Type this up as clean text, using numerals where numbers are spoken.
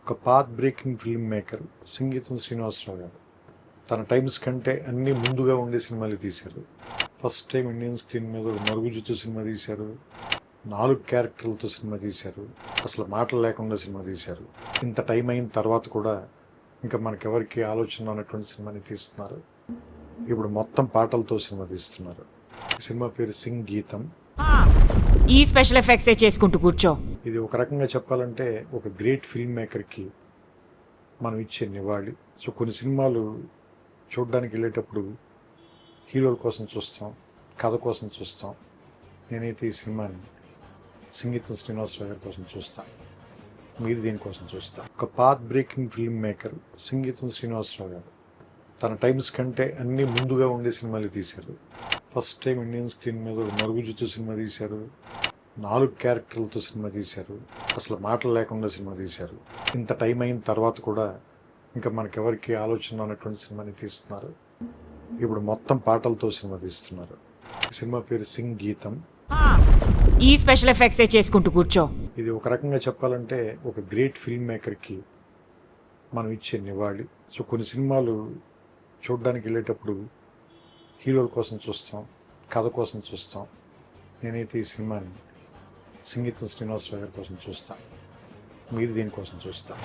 ఒక path breaking film maker సంగీతం శ్రీనివాసరావు గారు తన టైమ్స్ కంటే అన్నీ ముందుగా ఉండే సినిమాలు తీశారు. ఫస్ట్ టైం ఇండియన్ స్క్రీన్ మీద ఒక మరుగుజ్జుతో సినిమా తీశారు, 4 క్యారెక్టర్లతో సినిమా తీశారు, అసలు మాటలు లేకుండా సినిమా తీశారు. ఇంత టైం అయిన తర్వాత కూడా ఇంకా మనకెవరికి ఆలోచన ఉన్నటువంటి సినిమాని తీస్తున్నారు. ఇప్పుడు మొత్తం పాటలతో సినిమా తీస్తున్నారు. ఈ సినిమా పేరు సింగ్ గీతం. ఈ స్పెషల్ ఎఫెక్ట్స్ చేసుకుంటూ కూర్చో. ఇది ఒక రకంగా చెప్పాలంటే ఒక గ్రేట్ ఫిల్మ్ మేకర్కి మనం ఇచ్చే నివాళి. సో కొన్ని సినిమాలు చూడడానికి వెళ్ళేటప్పుడు హీరోల కోసం చూస్తాం, కథ కోసం చూస్తాం. నేనైతే ఈ సినిమాని సంగీతం శ్రీనివాసరావు గారి కోసం చూస్తాను, మీరు దీనికోసం చూస్తాను. ఒక పాత్ బ్రేకింగ్ ఫిల్మ్ మేకర్ సంగీతం శ్రీనివాసరావు గారు తన టైమ్స్ కంటే అన్నీ ముందుగా ఉండే సినిమాలు తీశారు. ఫస్ట్ టైం ఇండియన్ స్క్రీన్ మీద ఒక మరుగుజ్జుతో సినిమా తీశారు, 4 క్యారెక్టర్లతో సినిమా తీశారు, అసలు మాటలు లేకుండా సినిమా తీశారు. ఇంత టైం అయిన తర్వాత కూడా ఇంకా మనకెవరికి ఆలోచన ఉన్నటువంటి సినిమాని తీస్తున్నారు. ఇప్పుడు మొత్తం పాటలతో సినిమా తీస్తున్నారు. ఈ సినిమా పేరు సింగ్ గీతం. ఈ స్పెషల్ ఎఫెక్ట్స్ చేసుకుంటూ కూర్చో. ఇది ఒక రకంగా చెప్పాలంటే ఒక గ్రేట్ ఫిల్మ్ మేకర్కి మనం ఇచ్చే నివాళి. సో కొన్ని సినిమాలు చూడడానికి వెళ్ళేటప్పుడు హీరోల కోసం చూస్తాం, కథ కోసం చూస్తాం. నేనైతే ఈ సినిమాని సంగీతం శ్రీనివాసరావు గారి కోసం చూస్తాను, మీరు దీనికోసం చూస్తాను.